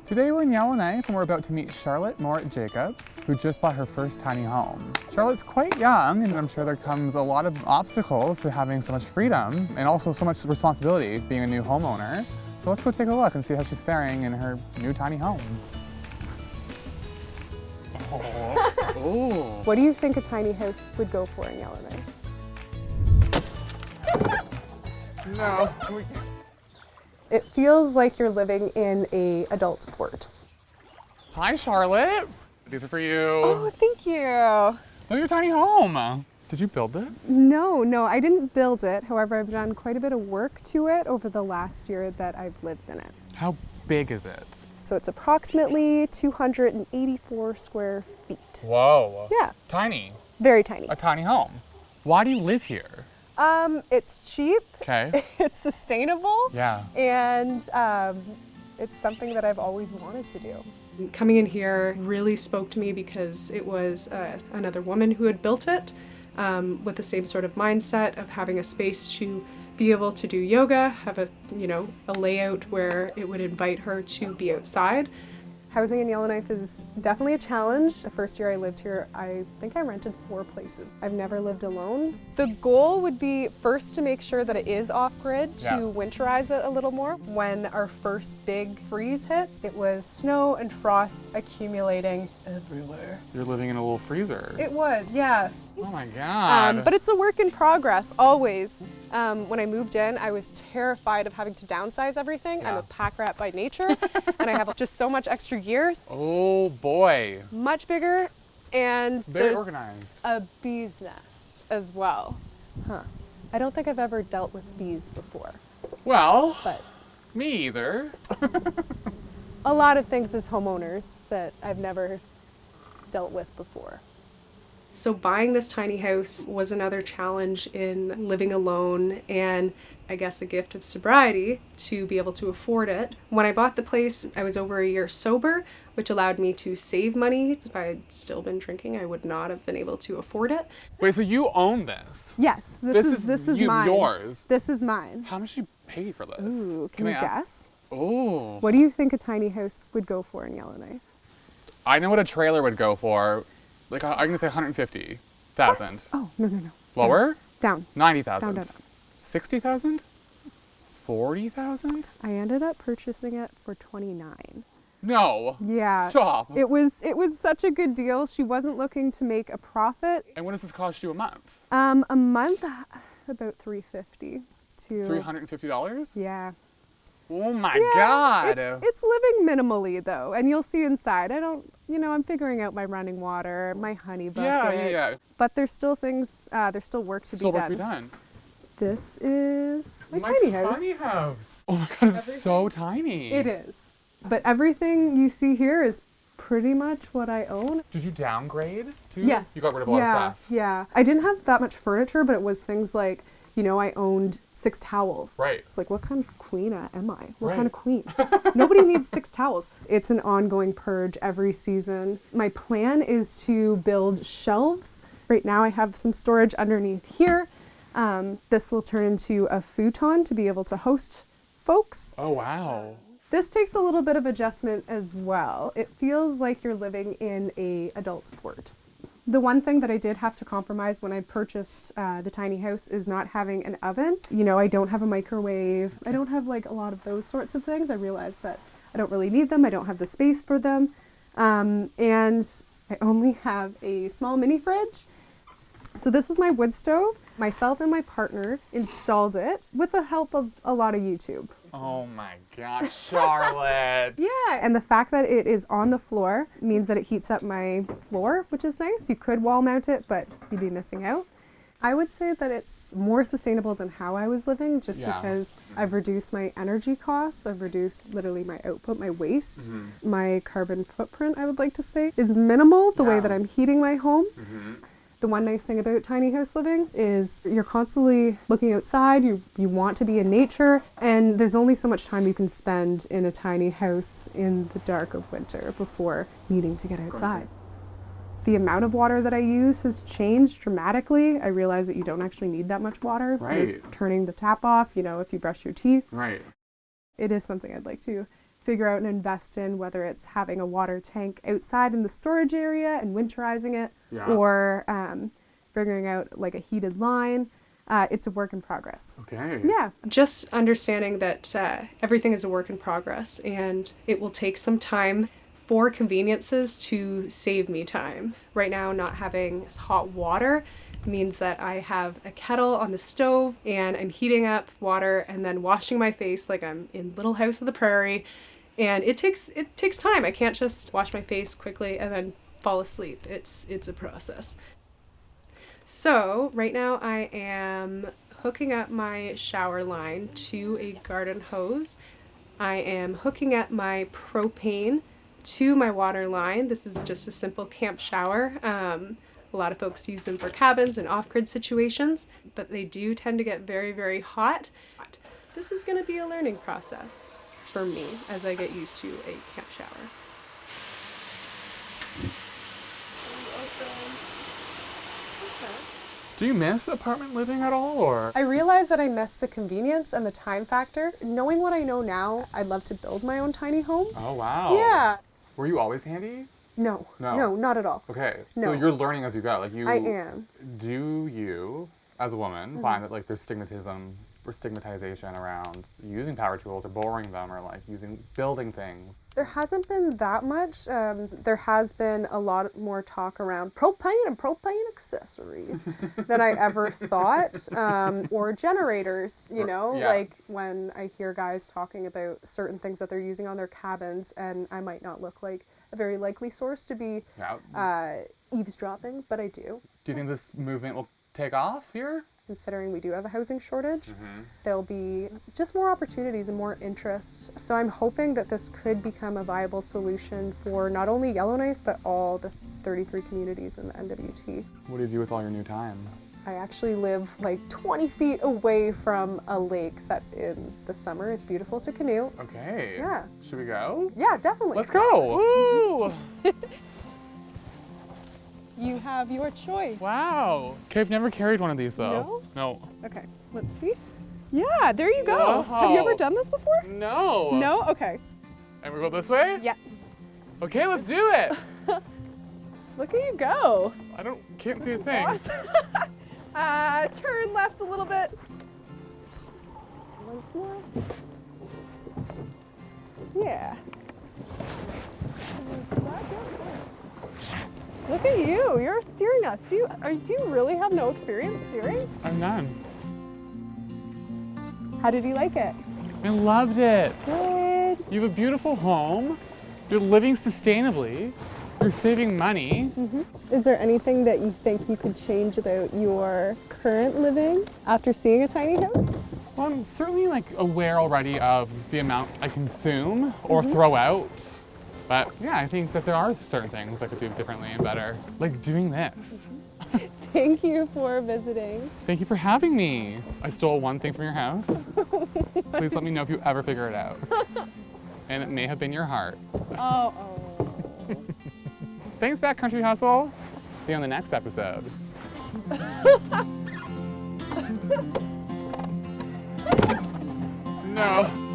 Today we're in Yellowknife and we're about to meet Charlotte Morritt Jacobs, who just bought her first tiny home. Charlotte's quite young, and I'm sure there comes a lot of obstacles to having so much freedom and also so much responsibility being a new homeowner. So let's go take a look and see how she's faring in her new tiny home. Oh. What do you think a tiny house would go for in Yellowknife? No, we can't. It feels like you're living in an adult fort. Hi, Charlotte. These are for you. Oh, thank you. Look at your tiny home. Did you build this? No, I didn't build it. However, I've done quite a bit of work to it over the last year that I've lived in it. How big is it? So it's approximately 284 square feet. Whoa. Yeah. Tiny. Very tiny. A tiny home. Why do you live here? It's cheap. Okay. It's sustainable. Yeah. And it's something that I've always wanted to do. Coming in here really spoke to me because it was another woman who had built it with the same sort of mindset of having a space to be able to do yoga, have a layout where it would invite her to be outside. Housing in Yellowknife is definitely a challenge. The first year I lived here, I think I rented 4 places. I've never lived alone. The goal would be first to make sure that it is off-grid, to winterize it a little more. When our first big freeze hit, it was snow and frost accumulating everywhere. You're living in a little freezer. It was, yeah. Oh my God. But it's a work in progress, always. When I moved in, I was terrified of having to downsize everything. Yeah. I'm a pack rat by nature, and I have just so much extra gears. Oh boy. Much bigger, and Very there's organized. a bee's nest as well. I don't think I've ever dealt with bees before, Well, but me either. a lot of things as homeowners that I've never dealt with before. So buying this tiny house was another challenge in living alone, and I guess a gift of sobriety to be able to afford it. When I bought the place, I was over a year sober, which allowed me to save money. If I had still been drinking, I would not have been able to afford it. Wait, so you own this? Yes, this is mine. Yours? This is mine. How much did you pay for this? Ooh, can you I ask? guess? Oh. What do you think a tiny house would go for in Yellowknife? I know what a trailer would go for. Like, I'm gonna say 150,000. What? Oh, no. Lower? Down. 90,000. Down. 60,000? 40,000? I ended up purchasing it for 29. No. Yeah. Stop. It was such a good deal. She wasn't looking to make a profit. And what does this cost you a month? A month, about $350 to $350? Yeah. Oh my Yeah, God. It's living minimally though, and you'll see inside. I'm figuring out my running water, my honey bucket. Yeah. But there's still things, there's still work to Still be work to done. be done. This is my My tiny house. tiny house. Oh my God, it's so tiny. It is. But everything you see here is pretty much what I own. Did you downgrade too? Yes. You got rid of a lot of stuff. Yeah. I didn't have that much furniture, but it was things like, I owned 6 towels. Right. It's like, what kind of queen am I? What Right. kind of queen? Nobody needs 6 towels. It's an ongoing purge every season. My plan is to build shelves. Right now I have some storage underneath here. This will turn into a futon to be able to host folks. Oh wow. This takes a little bit of adjustment as well. It feels like you're living in an adult fort. The one thing that I did have to compromise when I purchased the tiny house is not having an oven. I don't have a microwave. I don't have like a lot of those sorts of things. I realized that I don't really need them. I don't have the space for them. And I only have a small mini fridge. So this is my wood stove. Myself and my partner installed it with the help of a lot of YouTube. Oh my gosh, Charlotte. Yeah, and the fact that it is on the floor means that it heats up my floor, which is nice. You could wall mount it, but you'd be missing out. I would say that it's more sustainable than how I was living, just because I've reduced my energy costs. I've reduced literally my output, my waste. My carbon footprint, I would like to say, is minimal the way that I'm heating my home. The one nice thing about tiny house living is you're constantly looking outside, you want to be in nature, and there's only so much time you can spend in a tiny house in the dark of winter before needing to get outside. The amount of water that I use has changed dramatically. I realize that you don't actually need that much water. Right. You're turning the tap off, if you brush your teeth. Right. It is something I'd like to figure out and invest in, whether it's having a water tank outside in the storage area and winterizing it, or figuring out like a heated line. It's a work in progress. Okay. Yeah. Just understanding that everything is a work in progress, and it will take some time for conveniences to save me time. Right now, not having hot water means that I have a kettle on the stove and I'm heating up water and then washing my face like I'm in Little House of the Prairie. And it takes time. I can't just wash my face quickly and then fall asleep. It's a process. So right now I am hooking up my shower line to a garden hose. I am hooking up my propane to my water line. This is just a simple camp shower. A lot of folks use them for cabins and off-grid situations, but they do tend to get very, very hot. This is going to be a learning process for me as I get used to a camp shower. Do you miss apartment living at all, or? I realize that I miss the convenience and the time factor. Knowing what I know now, I'd love to build my own tiny home. Oh, wow. Yeah. Were you always handy? No, No. not at all. Okay. No. So you're learning as you go. Like you. I am. Do you, as a woman, find that like there's stigmatization around using power tools or borrowing them or like building things? There hasn't been that much. There has been a lot more talk around propane and propane accessories than I ever thought. Or generators, like when I hear guys talking about certain things that they're using on their cabins, and I might not look like a very likely source to be eavesdropping, but I do. Do you think this movement will take off here? Considering we do have a housing shortage, there'll be just more opportunities and more interest. So I'm hoping that this could become a viable solution for not only Yellowknife, but all the 33 communities in the NWT. What do you do with all your new time? I actually live like 20 feet away from a lake that in the summer is beautiful to canoe. Okay. Yeah. Should we go? Yeah, definitely. Let's go. Woo! You have your choice. Wow. Okay, I've never carried one of these though. No? No. Okay, let's see. Yeah, there you go. Whoa. Have you ever done this before? No. No? Okay. And we go this way? Yeah. Okay, let's do it. Look at you go. Can't see a thing. Awesome. Turn left a little bit. Once more. Yeah. Look at you. You're steering us. Do you really have no experience steering? I'm none. How did you like it? I loved it. Good. You have a beautiful home. You're living sustainably. You're saving money. Is there anything that you think you could change about your current living after seeing a tiny house? Well, I'm certainly like aware already of the amount I consume or throw out. But yeah, I think that there are certain things I could do differently and better. Like doing this. Thank you for visiting. Thank you for having me. I stole one thing from your house. Please let me know if you ever figure it out. And it may have been your heart. Oh. Thanks, Backcountry Hustle. See you on the next episode. No.